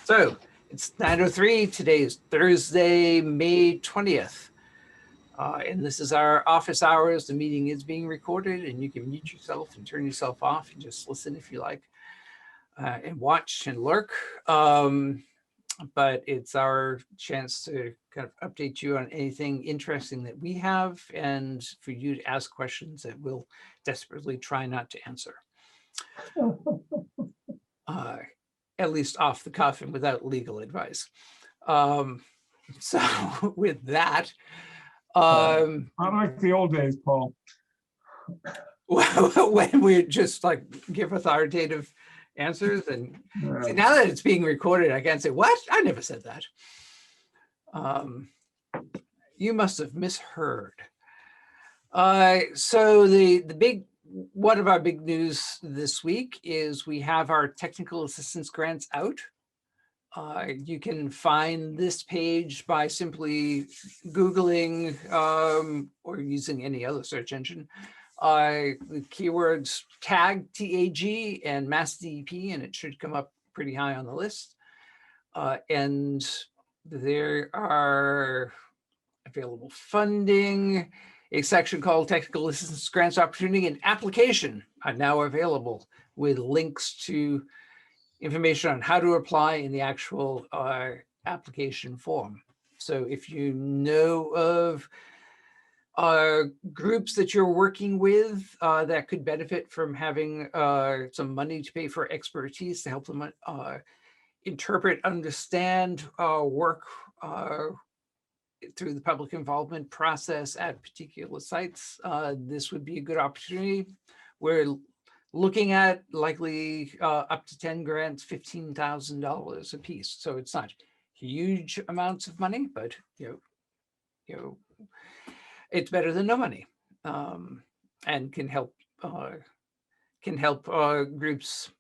So it's 9:03. Today is Thursday, May 20th. And this is our office hours. The meeting is being recorded and you can mute yourself and turn yourself off and just listen if you like, and watch and lurk. But it's our chance to kind of update you on anything interesting that we have and for you to ask questions that we'll desperately try not to answer. At least off the cuff and without legal advice. So with that, Not like the old days, Paul. when we just like give authoritative answers, and see, now that it's being recorded, I can't say, what? I never said that. You must have misheard. So one of our big news this week is we have our technical assistance grants out. You can find this page by simply Googling or using any other search engine the keywords tag, TAG, and MassDEP, and it should come up pretty high on the list. And there are available funding. A section called Technical Assistance Grants Opportunity and Application are now available with links to information on how to apply in the actual application form. So if you know of groups that you're working with that could benefit from having some money to pay for expertise to help them interpret, understand, work through the public involvement process at particular sites, this would be a good opportunity. We're looking at likely up to 10 grants, $15,000 a piece. So it's not huge amounts of money, but you know, it's better than no money, and can help groups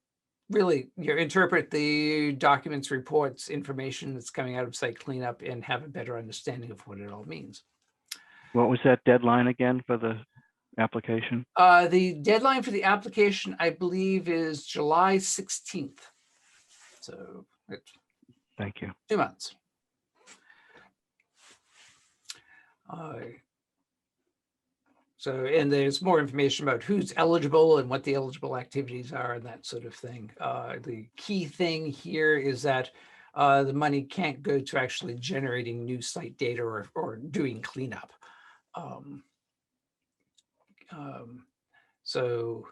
really interpret the documents, reports, information that's coming out of site cleanup and have a better understanding of what it all means. What was that deadline again for the application? The deadline for the application, I believe, is July 16th. So it's Thank you. 2 months. And there's more information about who's eligible and what the eligible activities are and that sort of thing. The key thing here is that the money can't go to actually generating new site data or doing cleanup. So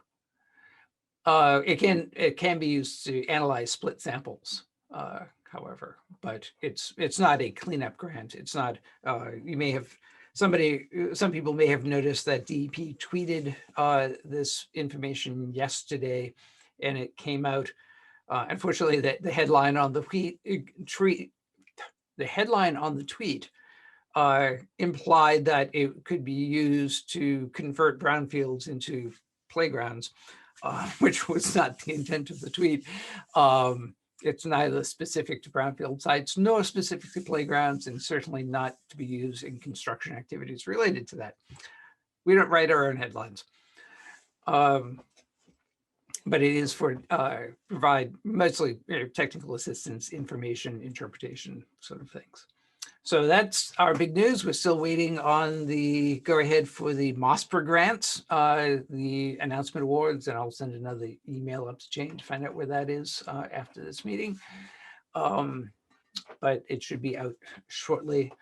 it can be used to analyze split samples, however, but it's not a cleanup grant. It's not. You may have some people may have noticed that DEP tweeted this information yesterday, and it came out. Unfortunately, the headline on the tweet implied that it could be used to convert brownfields into playgrounds, which was not the intent of the tweet. It's neither specific to brownfield sites nor specific to playgrounds, and certainly not to be used in construction activities related to that. We don't write our own headlines. But it is for provide mostly technical assistance, information, interpretation sort of things. So that's our big news. We're still waiting on the go ahead for the MOSPR grants, the announcement awards, and I'll send another email up to Jane to find out where that is after this meeting. But it should be out shortly.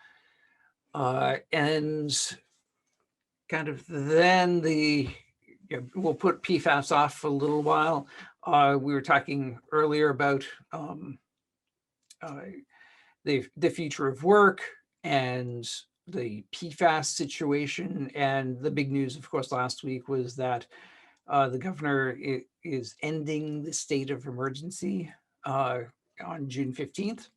And kind of then we'll put PFAS off for a little while. We were talking earlier about the future of work and the PFAS situation. And the big news, of course, last week was that the governor is ending the state of emergency on June 15th.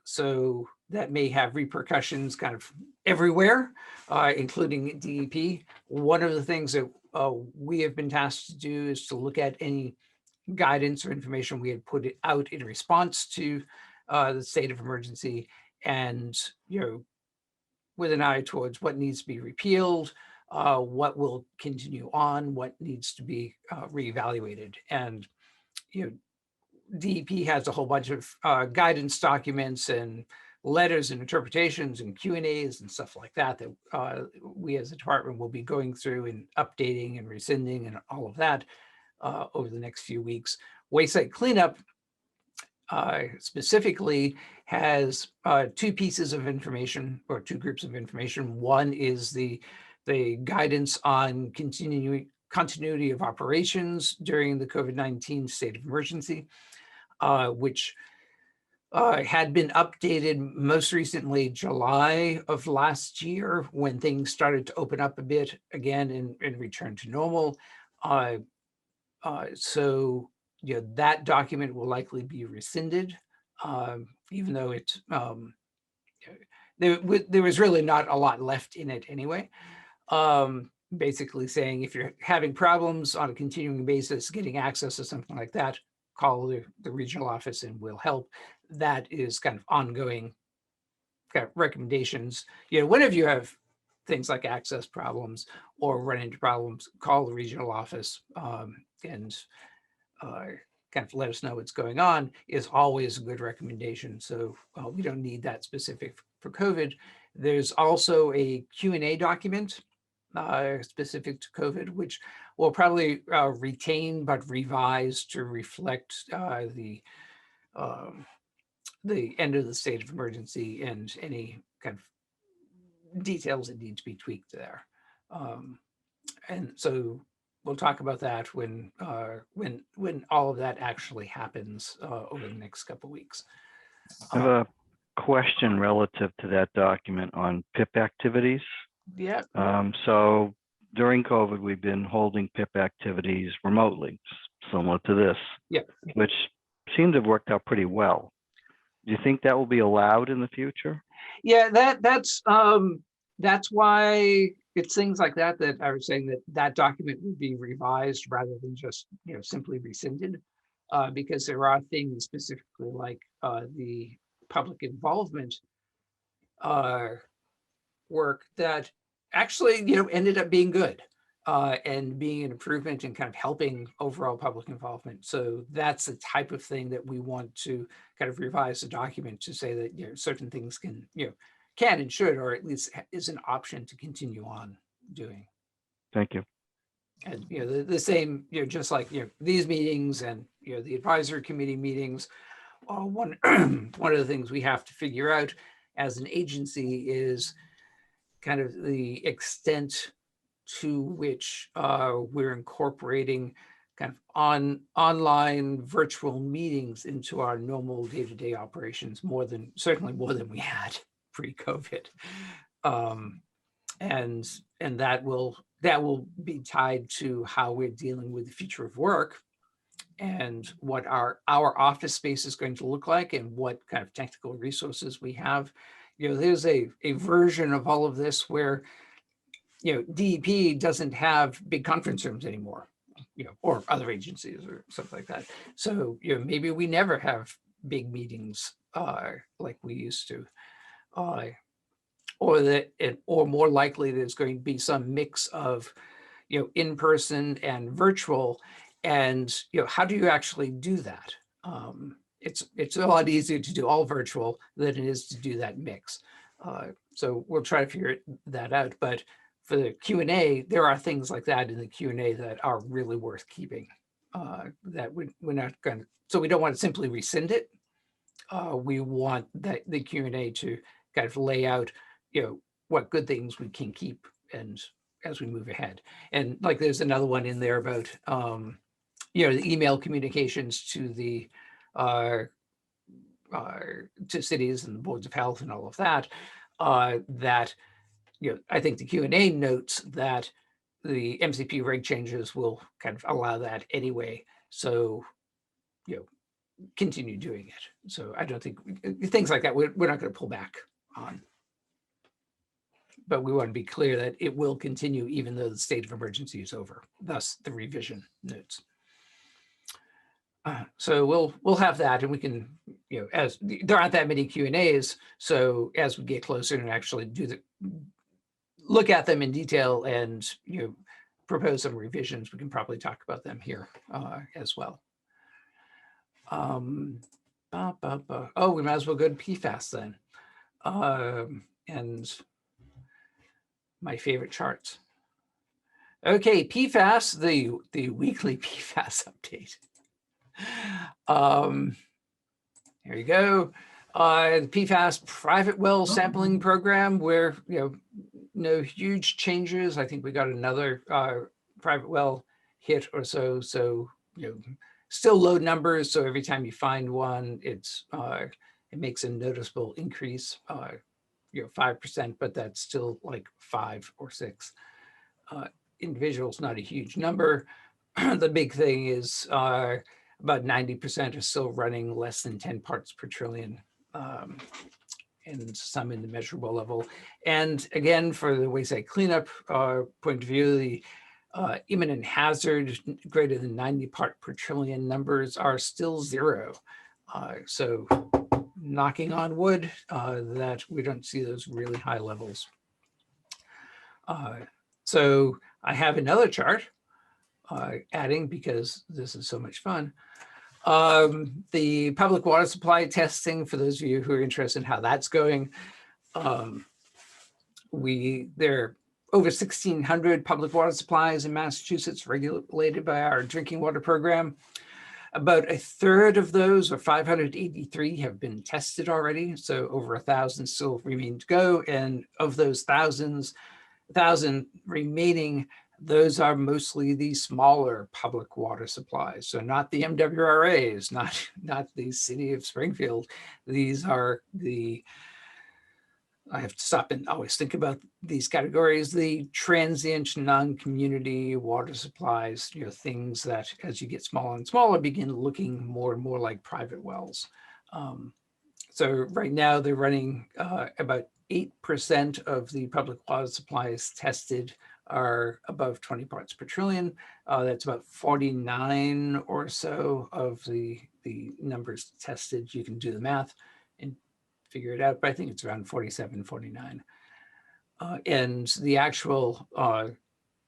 So that may have repercussions kind of everywhere, including DEP. One of the things that we have been tasked to do is to look at any guidance or information we had put out in response to the state of emergency, and with an eye towards what needs to be repealed, what will continue on, what needs to be reevaluated. And DEP has a whole bunch of guidance documents and letters and interpretations and Q&As and stuff like that that we as a department will be going through and updating and rescinding and all of that over the next few weeks. Wayside cleanup specifically has two pieces of information, or two groups of information. One is the guidance on continuity of operations during the COVID-19 state of emergency, which had been updated most recently July of last year, when things started to open up a bit again and return to normal. So that document will likely be rescinded, even though it's there was really not a lot left in it anyway. Basically saying if you're having problems on a continuing basis getting access to something like that, call the regional office and we'll help. That is kind of ongoing kind of recommendations. Whenever you have things like access problems or run into problems, call the regional office and kind of let us know what's going on is always a good recommendation. So we don't need that specific for COVID. There's also a Q&A document specific to COVID, which will probably retain but revise to reflect the end of the state of emergency and any kind of details that need to be tweaked there. And so we'll talk about that when all of that actually happens over the next couple of weeks. I have a question relative to that document on PIP activities. Yeah. So during COVID, we've been holding PIP activities remotely, similar to this, which seemed to have worked out pretty well. Do you think that will be allowed in the future? Yeah, that's why it's things like that I was saying that document would be revised rather than just simply rescinded, because there are things specifically like the public involvement work that actually ended up being good and being an improvement and kind of helping overall public involvement. So that's the type of thing that we want to kind of revise the document to say that certain things can and should, or at least is an option to continue on doing. Thank you. And the same, just like these meetings and the advisory committee meetings, one of the things we have to figure out as an agency is kind of the extent to which we're incorporating kind of online virtual meetings into our normal day-to-day operations, certainly more than we had pre-COVID. And that will be tied to how we're dealing with the future of work and what our office space is going to look like and what kind of technical resources we have. There's a version of all of this where DEP doesn't have big conference rooms anymore, or other agencies or something like that. So maybe we never have big meetings like we used to, or more likely there's going to be some mix of in-person and virtual. And how do you actually do that? It's a lot easier to do all virtual than it is to do that mix. So we'll try to figure that out. But for the Q&A, there are things like that in the Q&A that are really worth keeping. That we're not going to. So we don't want to simply rescind it. We want the Q&A to kind of lay out, what good things we can keep and as we move ahead. And like there's another one in there about the email communications to the to cities and the boards of health and all of that, that I think the Q&A notes that the MCP reg changes will kind of allow that anyway. So continue doing it. So I don't think things like that we're not going to pull back on. But we want to be clear that it will continue even though the state of emergency is over, thus the revision notes. So we'll have that, and we can, as there aren't that many Q&As, so as we get closer and actually look at them in detail and propose some revisions, we can probably talk about them here as well. Oh, we might as well go to PFAS then. And my favorite charts. Okay, PFAS, the weekly PFAS update. Here you go. The PFAS private well sampling program, where no huge changes. I think we got another private well hit or so. So still low numbers. So every time you find one, it makes a noticeable increase. 5%, but that's still like 5 or 6 individuals, not a huge number. The big thing is about 90% are still running less than 10 parts per trillion, and some in the measurable level. And again, for the wayside cleanup point of view, the imminent hazard greater than 90 part per trillion numbers are still 0. So knocking on wood that we don't see those really high levels. So I have another chart adding, because this is so much fun. The public water supply testing, for those of you who are interested in how that's going. There are over 1,600 public water supplies in Massachusetts regulated by our drinking water program. About a third of those, or 583, have been tested already. So over 1,000 still remain to go. And of those 1,000 remaining, those are mostly the smaller public water supplies. So not the MWRAs, not the city of Springfield. These are I have to stop and always think about these categories, the transient non-community water supplies, things that as you get smaller and smaller begin looking more and more like private wells. So right now they're running about 8% of the public water supplies tested are above 20 parts per trillion. That's about 49 or so of the numbers tested. You can do the math and figure it out, but I think it's around 47, 49. And the actual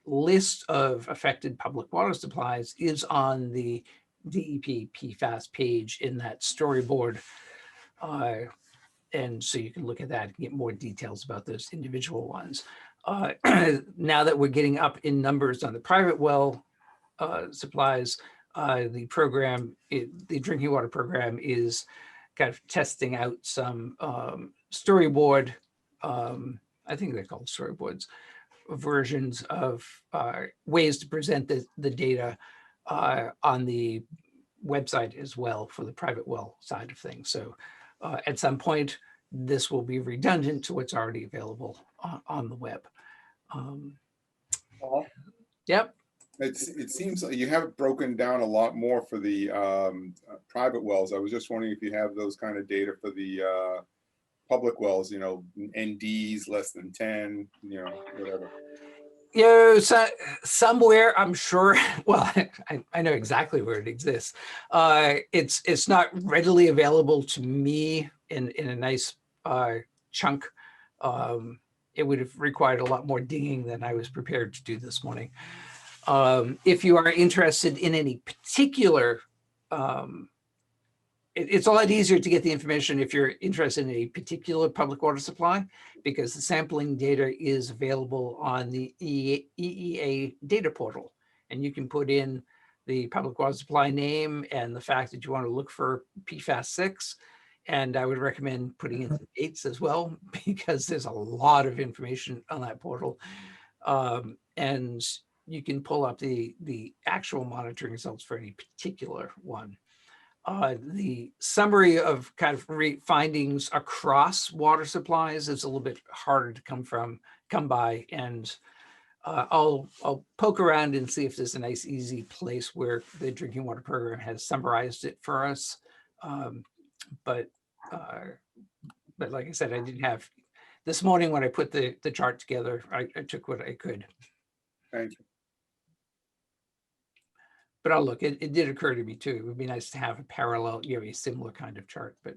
list of affected public water supplies is on the DEP PFAS page in that storyboard. And so you can look at that and get more details about those individual ones. Now that we're getting up in numbers on the private well supplies, the program, the drinking water program is kind of testing out some storyboard, I think they're called storyboards, versions of ways to present the data on the website as well for the private well side of things. So at some point, this will be redundant to what's already available on the web. Paul? Yep. It seems like you have it broken down a lot more for the private wells. I was just wondering if you have those kind of data for the public wells, NDs less than 10, whatever. So somewhere, I'm sure, well, I know exactly where it exists. It's not readily available to me in a nice chunk. It would have required a lot more digging than I was prepared to do this morning. If you are interested in any particular, it's a lot easier to get the information if you're interested in a particular public water supply, because the sampling data is available on the EEA data portal. And you can put in the public water supply name and the fact that you want to look for PFAS 6. And I would recommend putting in the dates as well, because there's a lot of information on that portal. And you can pull up the actual monitoring results for any particular one. The summary of kind of findings across water supplies is a little bit harder to come by, and I'll poke around and see if there's a nice easy place where the drinking water program has summarized it for us. But like I said, I didn't have this morning when I put the chart together. I took what I could. Thank you. But I'll look. It did occur to me too. It would be nice to have a parallel, a similar kind of chart, but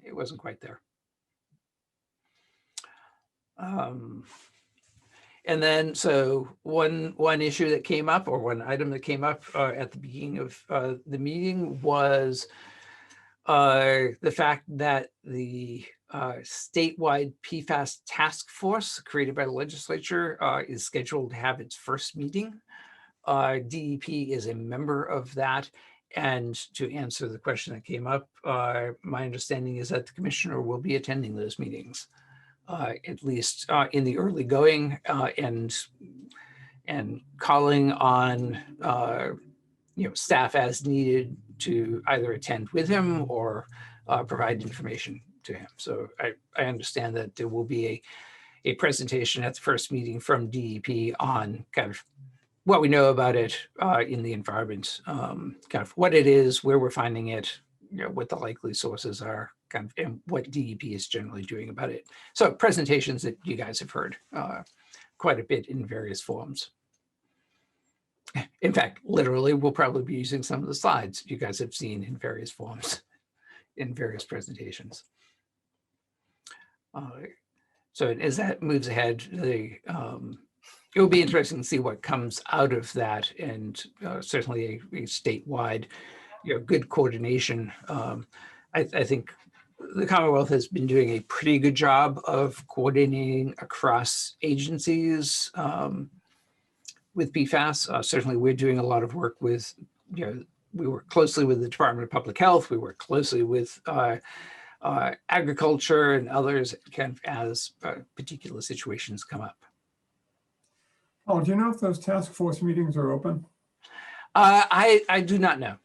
it wasn't quite there. And then, so one issue that came up, or one item that came up at the beginning of the meeting was the fact that the statewide PFAS task force created by the legislature is scheduled to have its first meeting. DEP is a member of that. And to answer the question that came up, my understanding is that the commissioner will be attending those meetings, at least in the early going, and calling on staff as needed to either attend with him or provide information to him. So I understand that there will be a presentation at the first meeting from DEP on kind of what we know about it in the environment, kind of what it is, where we're finding it, what the likely sources are, kind of, and what DEP is generally doing about it. So presentations that you guys have heard quite a bit in various forms. In fact, literally, we'll probably be using some of the slides you guys have seen in various forms in various presentations. So as that moves ahead, it will be interesting to see what comes out of that, and certainly a statewide, good coordination. I think the Commonwealth has been doing a pretty good job of coordinating across agencies with PFAS. Certainly, we're doing a lot of work with, we work closely with the Department of Public Health. We work closely with agriculture and others, kind of as particular situations come up. Oh, do you know if those task force meetings are open? I do not know.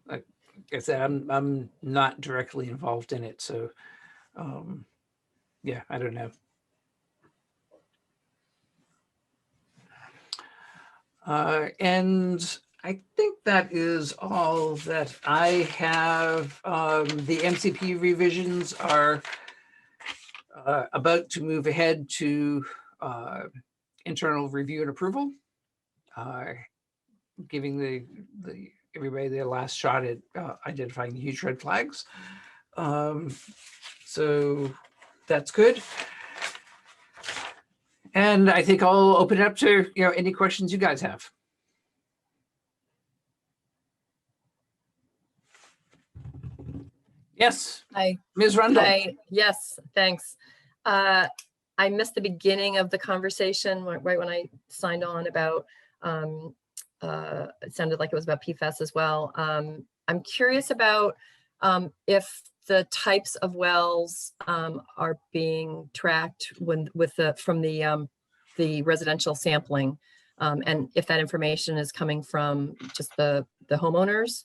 Like I said, I'm not directly involved in it, so yeah, I don't know. And I think that is all that I have. The MCP revisions are about to move ahead to internal review and approval, giving everybody their last shot at identifying huge red flags. So that's good. And I think I'll open it up to any questions you guys have. Yes. Hi. Ms. Rundle. Hi. Yes, thanks. I missed the beginning of the conversation right when I signed on about, it sounded like it was about PFAS as well. I'm curious about if the types of wells are being tracked from the residential sampling, and if that information is coming from just the homeowners.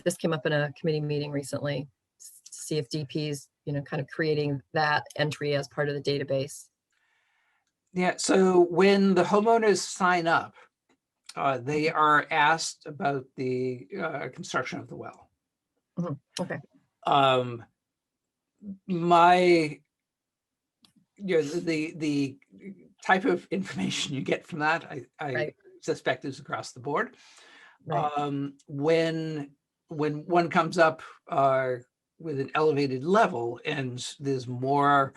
This came up in a committee meeting recently to see if DP's kind of creating that entry as part of the database. Yeah, so when the homeowners sign up, they are asked about the construction of the well. Mm-hmm. Okay. The type of information you get from that, I Right. suspect is across the board. Right. When one comes up with an elevated level and there's more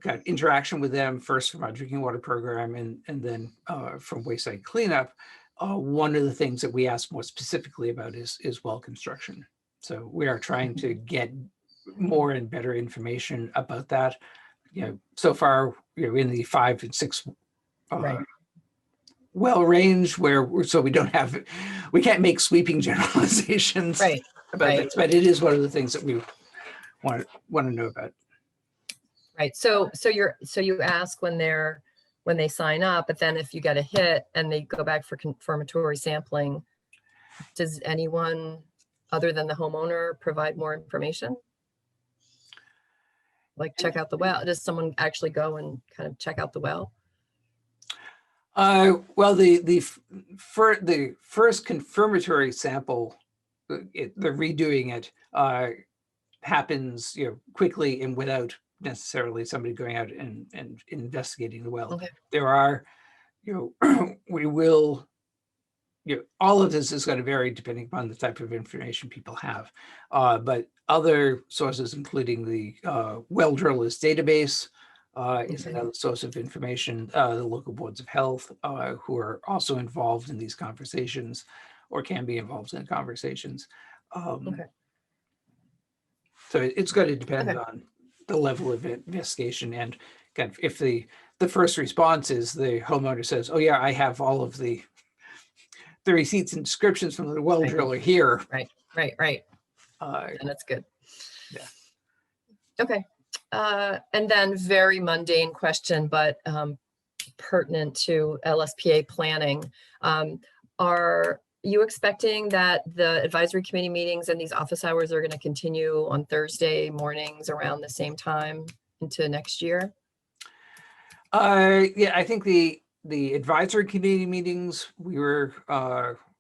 kind of interaction with them, first from our drinking water program and then from wayside cleanup, one of the things that we ask more specifically about is well construction. So we are trying to get more and better information about that. So far, in the 5 and 6 Right. well range, so we can't make sweeping generalizations Right. about Right. this, but it is one of the things that we want to know about. Right. So you ask when they sign up, but then if you get a hit and they go back for confirmatory sampling, does anyone other than the homeowner provide more information? Like check out the well? Does someone actually go and kind of check out the well? Well, the first confirmatory sample, the redoing it happens quickly and without necessarily somebody going out and investigating the well. Okay. There are, we will, all of this is going to vary depending upon the type of information people have. But other sources, including the well drillers database, is Okay. another source of information. The local boards of health, who are also involved in these conversations or can be involved in conversations. Okay. So it's going to depend Okay. on the level of investigation. And kind of if the first response is the homeowner says, oh yeah, I have all of the receipts and descriptions from the well Right. driller here. Right. And that's good. Yeah. Okay. And then very mundane question, but pertinent to LSPA planning. Are you expecting that the advisory committee meetings and these office hours are going to continue on Thursday mornings around the same time into next year? Yeah, I think the advisory committee meetings, we were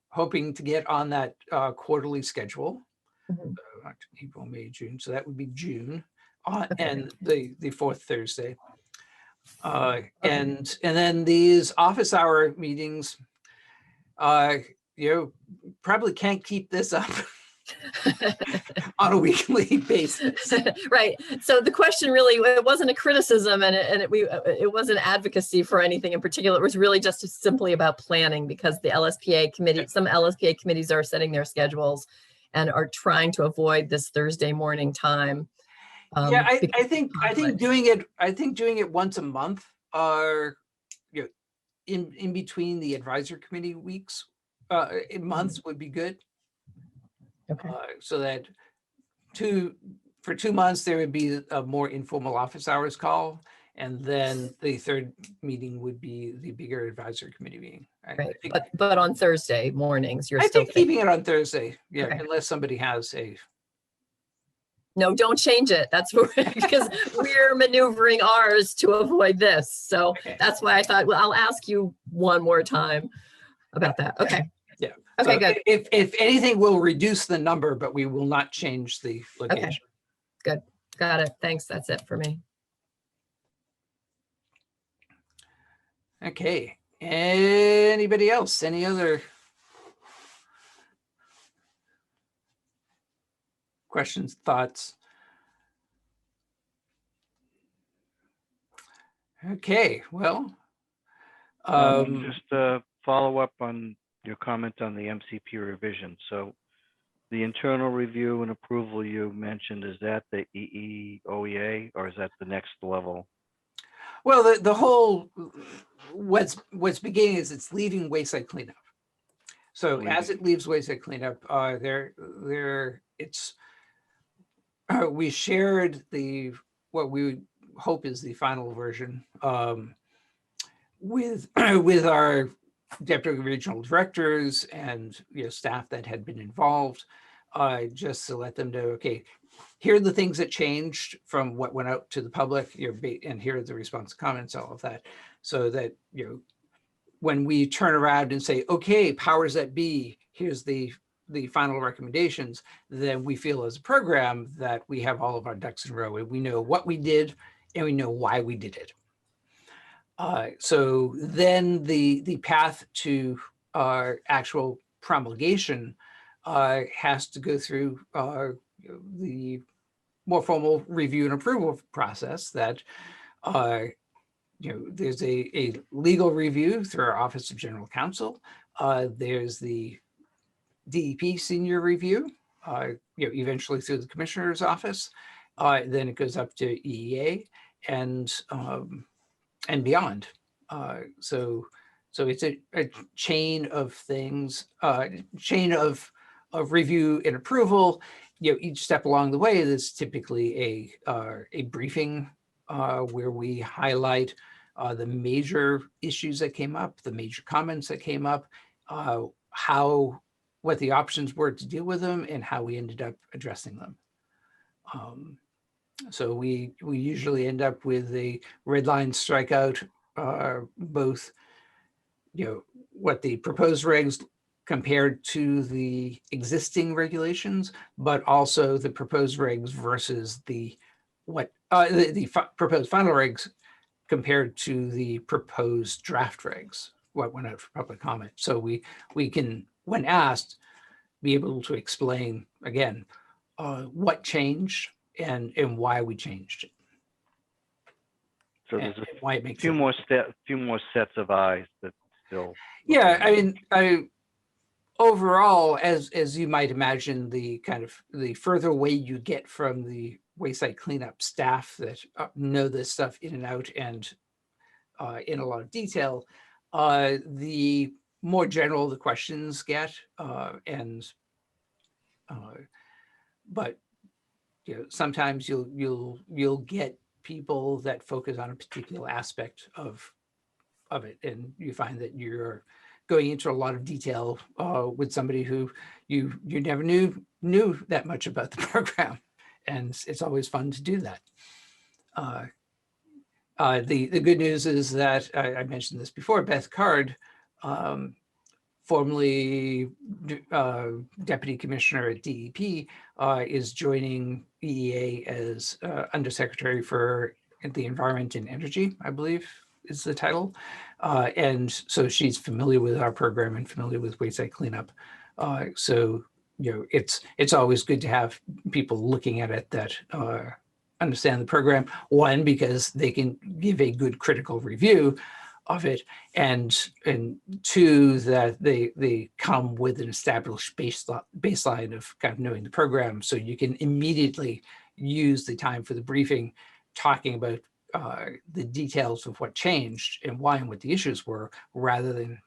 hoping to get on that quarterly schedule. Mhm. April, May, June. So that would be June, Okay. and the fourth Thursday. And then these office hour meetings, probably can't keep this up on a weekly basis. Right. So the question really, it wasn't a criticism and it wasn't advocacy for anything in particular. It was really just simply about planning, because the LSPA committee, some LSPA committees are setting their schedules and are trying to avoid this Thursday morning time. Yeah, I think conflict. doing it once a month, in between the advisory committee weeks, in months would be good. Okay. So that for 2 months, there would be a more informal office hours call. And then the third meeting would be the bigger advisory committee meeting. Right. But on Thursday mornings, you're I still think keeping it on Thursday. Yeah, Okay. unless somebody has a. No, don't change it. That's because we're maneuvering ours to avoid this. So Okay. that's why I thought, well, I'll ask you one more time about that. Okay. Yeah. Okay, So good. If anything, we'll reduce the number, but we will not change the location. Good. Got it. Thanks. That's it for me. Okay. Anybody else? Any other questions, thoughts? Okay, well. Just to follow up on your comment on the MCP revision. So the internal review and approval you mentioned, is that the EEOEA or is that the next level? Well, the whole, what's beginning is it's leaving wayside cleanup. So as it leaves wayside cleanup, we shared what we would hope is the final version with our deputy regional directors and staff that had been involved, just to let them know, okay, here are the things that changed from what went out to the public, and here are the response comments, all of that, so that when we turn around and say, okay, powers that be, here's the final recommendations, then we feel as a program that we have all of our ducks in a row and we know what we did and we know why we did it. So then the path to actual promulgation has to go through the more formal review and approval process that there's a legal review through our Office of General Counsel. There's the DEP senior review, eventually through the Commissioner's Office. Then it goes up to EEA and beyond. So it's a chain of things, chain of review and approval. Each step along the way, there's typically a briefing where we highlight the major issues that came up, the major comments that came up, what the options were to deal with them, and how we ended up addressing them. So we usually end up with a red line strikeout, both what the proposed regs compared to the existing regulations, but also the proposed regs versus the proposed final regs compared to the proposed draft regs, what went out for public comment. So we can, when asked, be able to explain again what changed and why we changed it. So there's and why it a makes few it. more sets of eyes that still. Yeah, I mean, overall, as you might imagine, the kind of the further away you get from the wayside cleanup staff that know this stuff in and out and in a lot of detail, the more general the questions get, but you know, sometimes you'll get people that focus on a particular aspect of it, and you find that you're going into a lot of detail with somebody who you never knew that much about the program, and it's always fun to do that. The good news is that I mentioned this before, Beth Card, formerly Deputy Commissioner at DEP, is joining EEA as Undersecretary for the Environment and Energy, I believe is the title. And so she's familiar with our program and familiar with wayside cleanup. So, you know, it's always good to have people looking at it that understand the program. One, because they can give a good critical review of it, and two, that they come with an established baseline of kind of knowing the program, so you can immediately use the time for the briefing talking about the details of what changed and why and what the issues were, rather than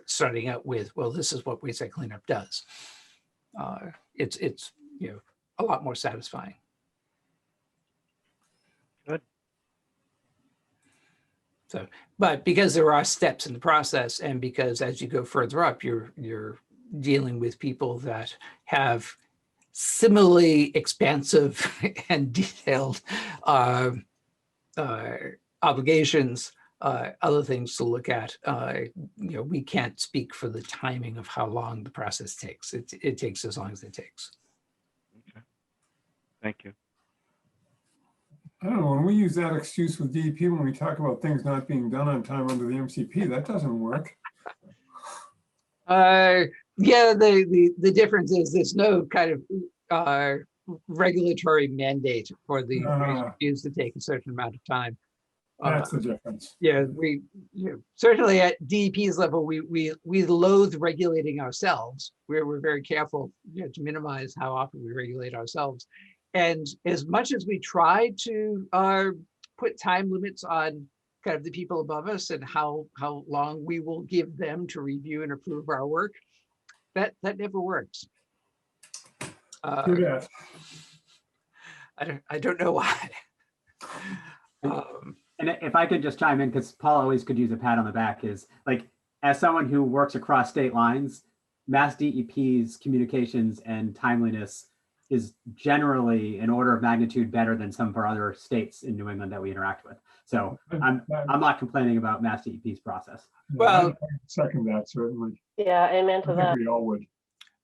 starting out with, well, this is what wayside cleanup does. It's you know, a lot more satisfying. Good. So, but because there are steps in the process, and because as you go further up, you're dealing with people that have similarly expansive and detailed obligations, other things to look at. You know, we can't speak for the timing of how long the process takes. It takes as long as it takes. Okay. Thank you. I don't know, when we use that excuse with DEP, when we talk about things not being done on time under the MCP, that doesn't work. Yeah, the difference is there's no kind of regulatory mandate for the reviews to take a certain amount of time. That's the difference. Yeah, certainly at DEP's level, we loathe regulating ourselves. We're very careful, you know, to minimize how often we regulate ourselves. And as much as we try to put time limits on kind of the people above us and how long we will give them to review and approve our work, that never works. True that. I don't know why. And if I could just chime in, because Paul always could use a pat on the back, is like, as someone who works across state lines, MassDEP's communications and timeliness is generally an order of magnitude better than some of our other states in New England that we interact with. So I'm not complaining about MassDEP's process. Well, I second that, certainly. Yeah, amen to I that. think we all would.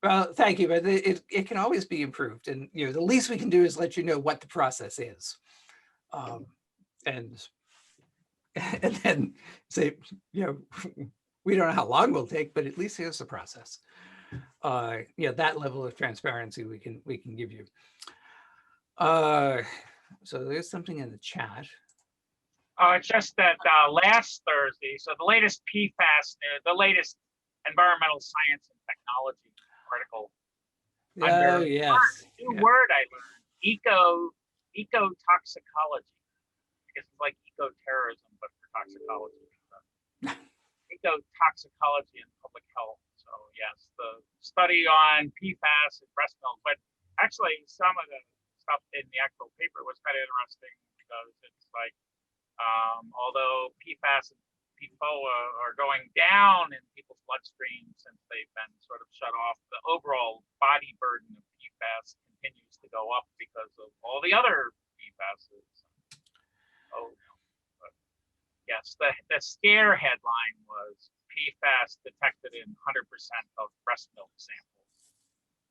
well, thank you, but it can always be improved. And, you know, the least we can do is let you know what the process is. And then say, you know, we don't know how long we'll take, but at least here's the process. Yeah, that level of transparency we can give you. So there's something in the chat. It's just that last Thursday, so the latest PFAS, the latest environmental science and technology article. Oh, yes. New word I learned, ecotoxicology. I guess it's like eco-terrorism, but for toxicology. Ecotoxicology and public health. So yes, the study on PFAS and breast milk, but actually some of the stuff in the actual paper was kind of interesting, because it's like, although PFAS and PFOA are going down in people's bloodstream since they've been sort of shut off, the overall body burden of PFAS continues to go up because of all the other PFASs. Oh, but yes, the scare headline was PFAS detected in 100% of breast milk samples.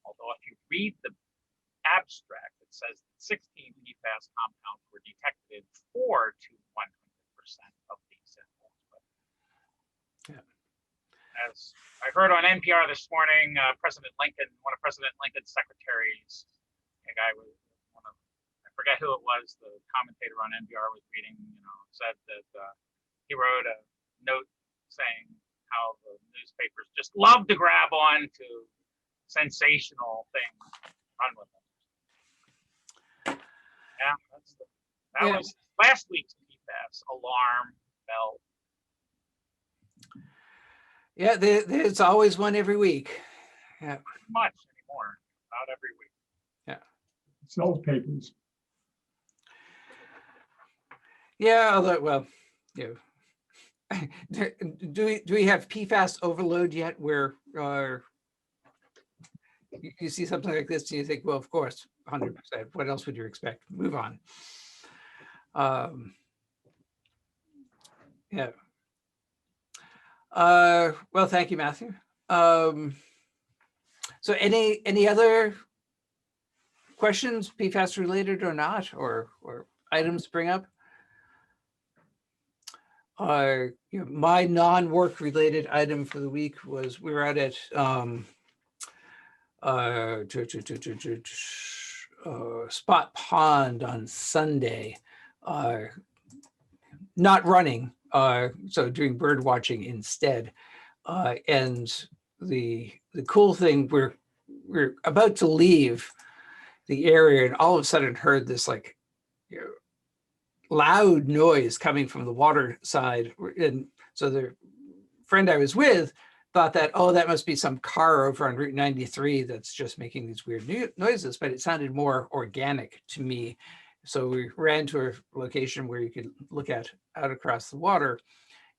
Although if you read the abstract, it says that 16 PFAS compounds were detected in 4 to 100% of these samples. But yeah. As I heard on NPR this morning, President Lincoln, one of President Lincoln's secretaries, a guy was one of forget who it was, the commentator on NPR was reading, said that he wrote a note saying how the newspapers just love to grab on to sensational things, run with them. Yeah, that was last week's PFAS alarm bell. Yeah, there's always one every week. Yeah. Not much anymore, not every week. Sells papers. Yeah, although, well, do we have PFAS overload yet where you see something like this and you think, well, of course, 100%. What else would you expect? Move on. Yeah. Well, thank you, Matthew. So any other questions, PFAS related or not, or items to bring up? My non-work related item for the week was we were out at Spot Pond on Sunday, not running, so doing bird watching instead. And the cool thing, we're about to leave the area, and all of a sudden heard this like loud noise coming from the water side. And so the friend I was with thought that, oh, that must be some car over on Route 93 that's just making these weird noises, but it sounded more organic to me. So we ran to a location where you could look out across the water,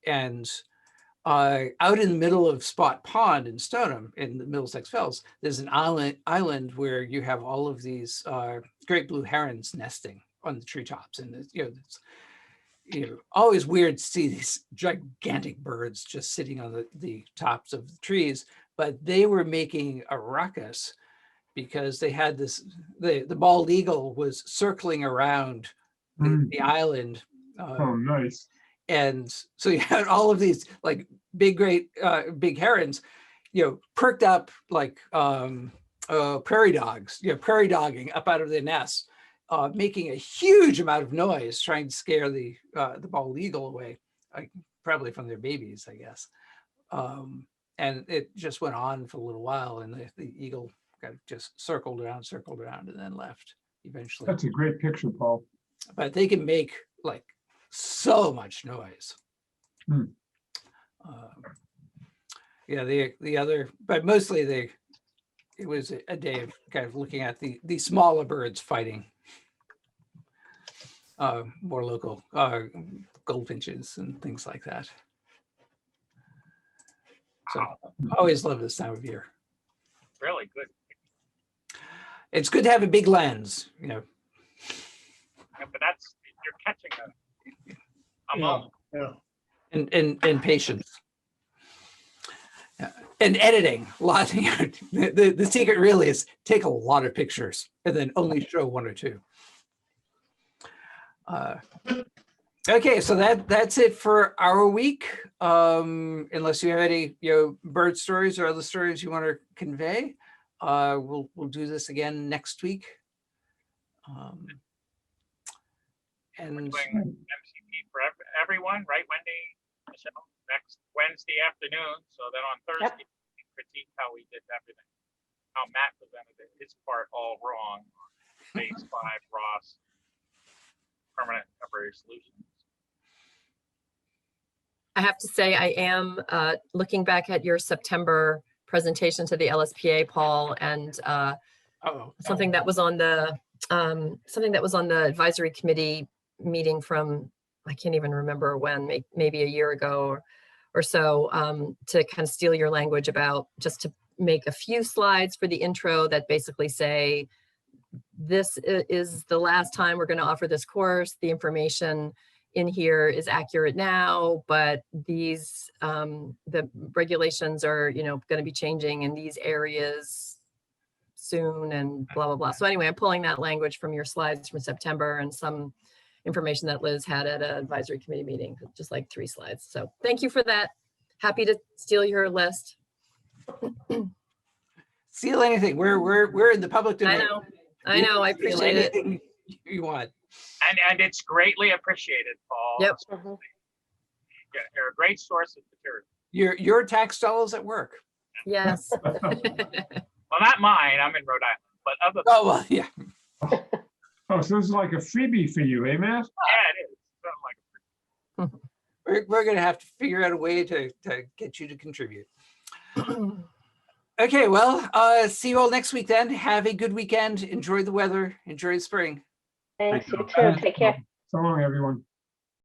and out in the middle of Spot Pond in Stoneham, in the Middlesex Fells, there's an island where you have all of these great blue herons nesting on the treetops, and it's always weird to see these gigantic birds just sitting on the tops of the trees, but they were making a ruckus because they had this, the bald eagle was circling around the island. Oh, nice. And so you had all of these like big herons, perked up like prairie dogs, prairie dogging up out of their nests, making a huge amount of noise, trying to scare the bald eagle away, probably from their babies, I guess. And it just went on for a little while, and the eagle kind of just circled around, and then left eventually. That's a great picture, Paul. But they can make like so much noise. The other, but mostly it was a day of kind of looking at the smaller birds fighting, more local goldfinches and things like that. So I always love this time of year. Really good. It's good to have a big lens, Yeah, but you're catching a moment. and patience. Yeah. And editing. The secret really is take a lot of pictures and then only show one or two. Okay, so that's it for our week. Unless you have any bird stories or other stories you want to convey, we'll do this again next week. And we're doing MCP for everyone, right, Wendy, Michelle? Next Wednesday afternoon. So then on Thursday, we critique how we did everything, how Matt presented it, his part all wrong. Phase 5 Ross, permanent temporary solutions. I have to say, I am looking back at your September presentation to the LSPA, Paul, and something that was on the advisory committee meeting from, I can't even remember when, maybe a year ago or so, to kind of steal your language about just to make a few slides for the intro that basically say, this is the last time we're going to offer this course. The information in here is accurate now, but these, the regulations are, going to be changing in these areas soon and blah, blah, blah. So anyway, I'm pulling that language from your slides from September and some information that Liz had at an advisory committee meeting, just like 3 slides. So thank you for that. Happy to steal your list. Steal anything. We're in the public domain. I know. I appreciate it. you want. And it's greatly appreciated, Paul. Yep. Mhm. Yeah, you're a great source of material. Your tax dollars at work. Yes. Well, not mine. I'm in Rhode Island, but other. Oh, well, yeah. Oh, so this is like a freebie for you, eh, Matt? Yeah, it is. Something like We're going to have to figure out a way to get you to contribute. Okay, well, see you all next week then. Have a good weekend. Enjoy the weather. Enjoy spring. Thanks, you Thanks, too. Take care. So long, everyone.